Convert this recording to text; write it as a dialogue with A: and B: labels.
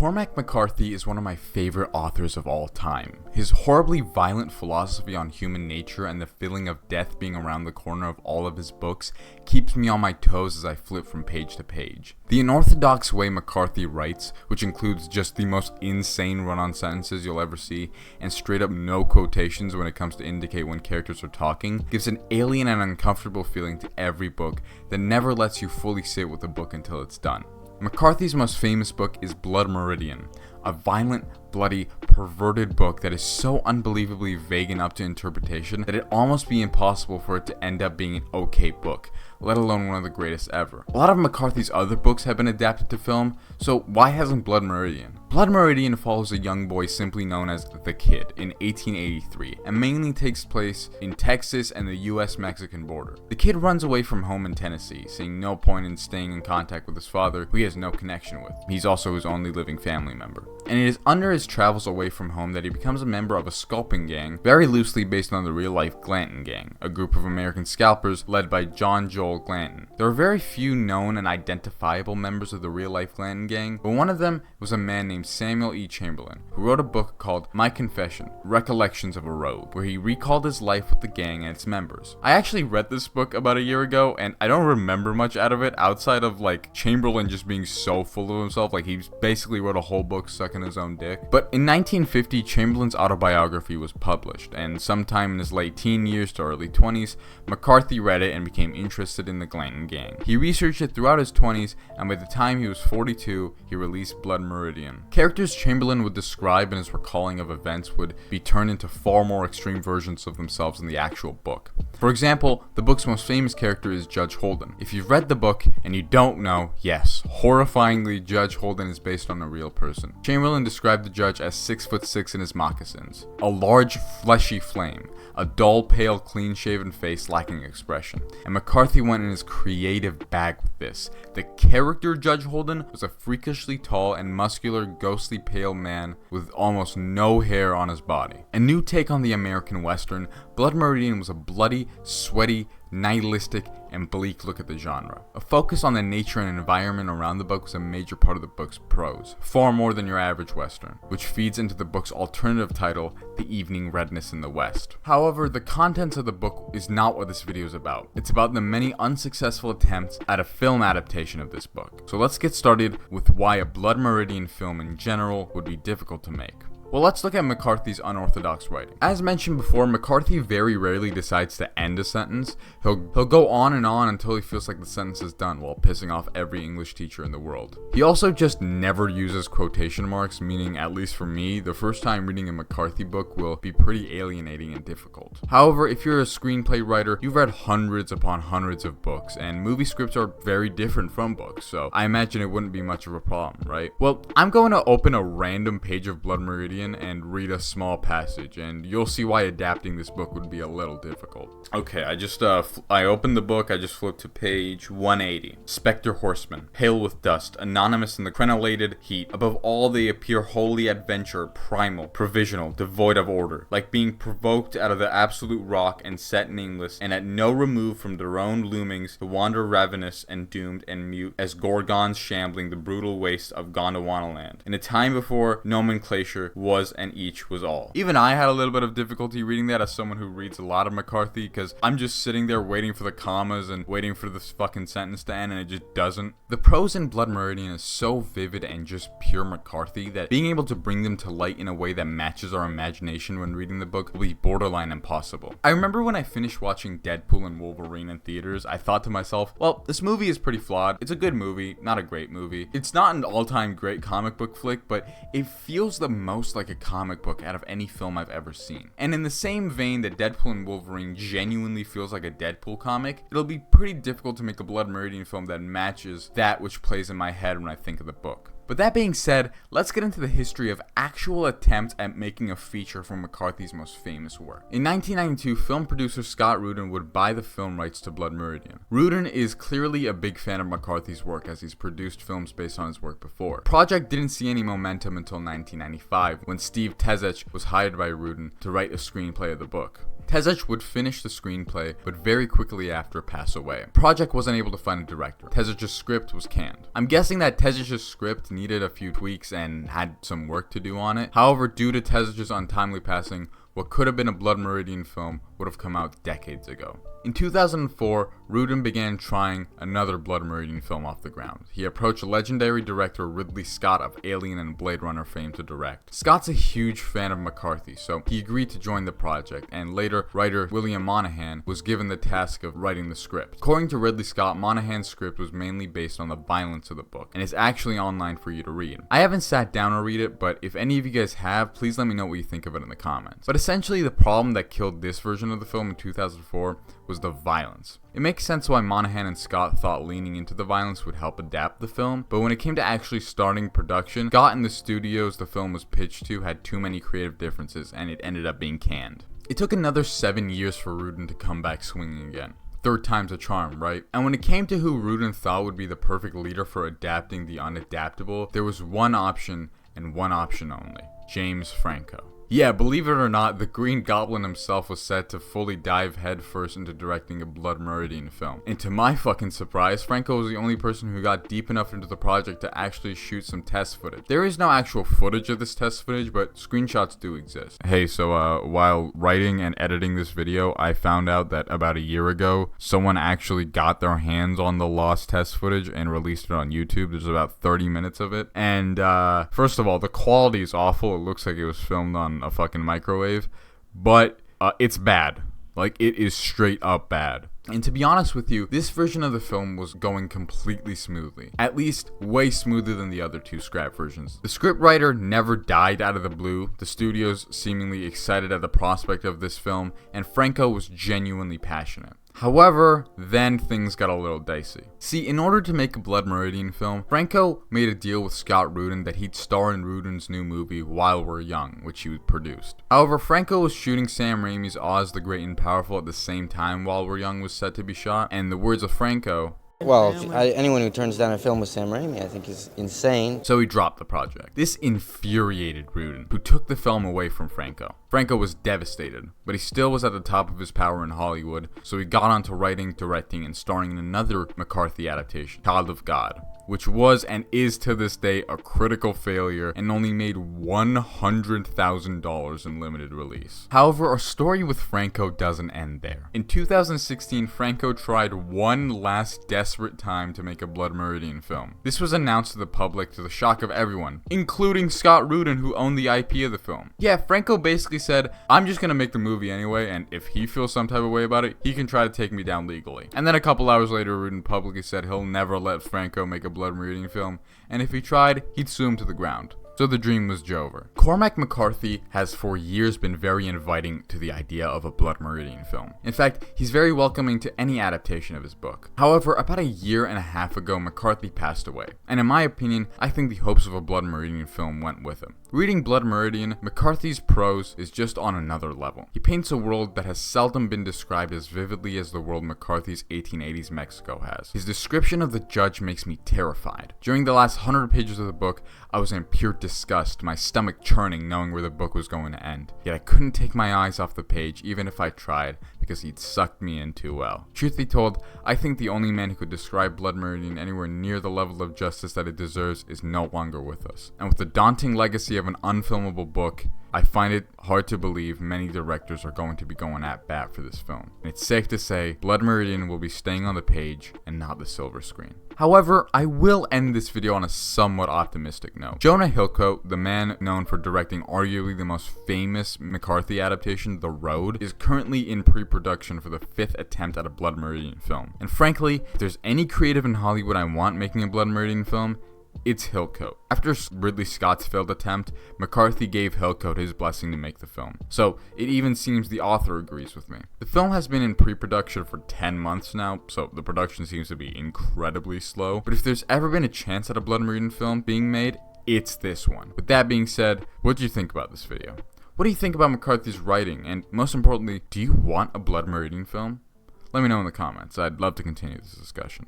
A: Cormac McCarthy is one of my favorite authors of all time. His horribly violent philosophy on human nature and the feeling of death being around the corner of all of his books keeps me on my toes as I flip from page to page. The unorthodox way McCarthy writes, which includes just the most insane run-on sentences you'll ever see, and straight up no quotations when it comes to indicate when characters are talking, gives an alien and uncomfortable feeling to every book that never lets you fully sit with the book until it's done. McCarthy's most famous book is Blood Meridian, a violent, bloody, perverted book that is so unbelievably vague and up to interpretation that it'd almost be impossible for it to end up being an okay book, let alone one of the greatest ever. A lot of McCarthy's other books have been adapted to film, so why hasn't Blood Meridian? Blood Meridian follows a young boy simply known as The Kid in 1883 and mainly takes place in Texas and the US-Mexican border. The kid runs away from home in Tennessee, seeing no point in staying in contact with his father, who he has no connection with. He's also his only living family member. And it is under his travels away from home that he becomes a member of a scalping gang, very loosely based on the real-life Glanton Gang, a group of American scalpers led by John Joel Glanton. There are very few known and identifiable members of the real-life Glanton Gang, but one of them was a man named Samuel E. Chamberlain, who wrote a book called My Confession, Recollections of a Rogue, where he recalled his life with the gang and its members. I actually read this book about a year ago, and I don't remember much out of it outside of Chamberlain just being so full of himself, he basically wrote a whole book sucking his own dick. But in 1950, Chamberlain's autobiography was published, and sometime in his late teen years to early 20s, McCarthy read it and became interested in the Glanton Gang. He researched it throughout his 20s, and by the time he was 42, he released Blood Meridian. Characters Chamberlain would describe in his recalling of events would be turned into far more extreme versions of themselves in the actual book. For example, the book's most famous character is Judge Holden. If you've read the book and you don't know, yes, horrifyingly, Judge Holden is based on a real person. Chamberlain described the judge as 6'6" in his moccasins, a large fleshy flame, a dull, pale, clean-shaven face lacking expression. And McCarthy went in his creative bag with this. The character Judge Holden was a freakishly tall and muscular, ghostly pale man with almost no hair on his body. A new take on the American Western, Blood Meridian was a bloody, sweaty, nihilistic, and bleak look at the genre. A focus on the nature and environment around the book was a major part of the book's prose, far more than your average Western, which feeds into the book's alternative title, The Evening Redness in the West. However, the contents of the book is not what this video is about. It's about the many unsuccessful attempts at a film adaptation of this book. So let's get started with why a Blood Meridian film in general would be difficult to make. Well, let's look at McCarthy's unorthodox writing. As mentioned before, McCarthy very rarely decides to end a sentence. He'll go on and on until he feels like the sentence is done while pissing off every English teacher in the world. He also just never uses quotation marks, meaning, at least for me, the first time reading a McCarthy book will be pretty alienating and difficult. However, if you're a screenplay writer, you've read hundreds upon hundreds of books, and movie scripts are very different from books, so I imagine it wouldn't be much of a problem, right? Well, I'm going to open a random page of Blood Meridian and read a small passage, and you'll see why adapting this book would be a little difficult. Okay, I opened the book, I just flipped to page 180. Spectre horsemen, pale with dust, anonymous in the crenellated heat. Above all they appear wholly adventure, primal, provisional, devoid of order, like being provoked out of the absolute rock and set nameless, and at no remove from their own loomings to wander ravenous and doomed and mute as gorgons shambling the brutal waste of Gondwana land. In a time before nomenclature was and each was all. Even I had a little bit of difficulty reading that as someone who reads a lot of McCarthy, because I'm just sitting there waiting for the commas and waiting for this fucking sentence to end, and it just doesn't. The prose in Blood Meridian is so vivid and just pure McCarthy that being able to bring them to light in a way that matches our imagination when reading the book will be borderline impossible. I remember when I finished watching Deadpool and Wolverine in theaters, I thought to myself, well, this movie is pretty flawed. It's a good movie, not a great movie. It's not an all-time great comic book flick, but it feels the most like a comic book out of any film I've ever seen. And in the same vein that Deadpool and Wolverine genuinely feels like a Deadpool comic, it'll be pretty difficult to make a Blood Meridian film that matches that which plays in my head when I think of the book. But that being said, let's get into the history of actual attempts at making a feature from McCarthy's most famous work. In 1992, film producer Scott Rudin would buy the film rights to Blood Meridian. Rudin is clearly a big fan of McCarthy's work as he's produced films based on his work before. The project didn't see any momentum until 1995 when Steve Tezech was hired by Rudin to write a screenplay of the book. Tezic would finish the screenplay, but very quickly after pass away. The project wasn't able to find a director. Tezic's script was canned. I'm guessing that Tezic's script needed a few tweaks and had some work to do on it. However, due to Tezic's untimely passing, what could have been a Blood Meridian film would have come out decades ago. In 2004, Rudin began trying another Blood Meridian film off the ground. He approached legendary director Ridley Scott of Alien and Blade Runner fame to direct. Scott's a huge fan of McCarthy, so he agreed to join the project, and later writer William Monahan was given the task of writing the script. According to Ridley Scott, Monahan's script was mainly based on the violence of the book, and it's actually online for you to read. I haven't sat down to read it, but if any of you guys have, please let me know what you think of it in the comments. But essentially, the problem that killed this version of the film in 2004 was the violence. It makes sense why Monahan and Scott thought leaning into the violence would help adapt the film, but when it came to actually starting production, Scott and the studios the film was pitched to had too many creative differences, and it ended up being canned. It took another 7 years for Rudin to come back swinging again. Third time's a charm, right? And when it came to who Rudin thought would be the perfect leader for adapting the unadaptable, there was one option and one option only: James Franco. Yeah, believe it or not, the Green Goblin himself was set to fully dive headfirst into directing a Blood Meridian film. And to my fucking surprise, Franco was the only person who got deep enough into the project to actually shoot some test footage. There is no actual footage of this test footage, but screenshots do exist. Hey, so while writing and editing this video, I found out that about a year ago, someone actually got their hands on the lost test footage and released it on YouTube. There's about 30 minutes of it. And first of all, the quality is awful. It looks like it was filmed on a fucking microwave, but it's bad. Like, it is straight up bad. And to be honest with you, this version of the film was going completely smoothly. At least, way smoother than the other two scrap versions. The scriptwriter never died out of the blue, the studios seemingly excited at the prospect of this film, and Franco was genuinely passionate. However, then things got a little dicey. See, in order to make a Blood Meridian film, Franco made a deal with Scott Rudin that he'd star in Rudin's new movie, While We're Young, which he produced. However, Franco was shooting Sam Raimi's Oz the Great and Powerful at the same time While We're Young was set to be shot, and the words of Franco,
B: well, anyone who turns down a film with Sam Raimi, I think, is insane.
A: So he dropped the project. This infuriated Rudin, who took the film away from Franco. Franco was devastated, but he still was at the top of his power in Hollywood, so he got on to writing, directing, and starring in another McCarthy adaptation, Child of God, which was and is to this day a critical failure and only made $100,000 in limited release. However, our story with Franco doesn't end there. In 2016, Franco tried one last desperate time to make a Blood Meridian film. This was announced to the public to the shock of everyone, including Scott Rudin, who owned the IP of the film. Yeah, Franco basically said, I'm just gonna make the movie anyway, and if he feels some type of way about it, he can try to take me down legally. And then a couple hours later, Rudin publicly said he'll never let Franco make a Blood Meridian film, and if he tried, he'd sue him to the ground. So the dream was over. Cormac McCarthy has for years been very inviting to the idea of a Blood Meridian film. In fact, he's very welcoming to any adaptation of his book. However, about a year and a half ago, McCarthy passed away. And in my opinion, I think the hopes of a Blood Meridian film went with him. Reading Blood Meridian, McCarthy's prose is just on another level. He paints a world that has seldom been described as vividly as the world McCarthy's 1880s Mexico has. His description of the judge makes me terrified. During the last 100 pages of the book, I was in pure disgust, my stomach churning knowing where the book was going to end. Yet I couldn't take my eyes off the page even if I tried, because he'd sucked me in too well. Truth be told, I think the only man who could describe Blood Meridian anywhere near the level of justice that it deserves is no longer with us. And with the daunting legacy of an unfilmable book, I find it hard to believe many directors are going to be going at bat for this film. And it's safe to say, Blood Meridian will be staying on the page and not the silver screen. However, I will end this video on a somewhat optimistic note. Jonah Hillcoat, the man known for directing arguably the most famous McCarthy adaptation, The Road, is currently in pre-production for the 5th attempt at a Blood Meridian film. And frankly, if there's any creative in Hollywood I want making a Blood Meridian film, it's Hillcoat. After Ridley Scott's failed attempt, McCarthy gave Hillcoat his blessing to make the film. So it even seems the author agrees with me. The film has been in pre-production for 10 months now, so the production seems to be incredibly slow. But if there's ever been a chance at a Blood Meridian film being made, it's this one. With that being said, what do you think about this video? What do you think about McCarthy's writing? And most importantly, do you want a Blood Meridian film? Let me know in the comments. I'd love to continue this discussion.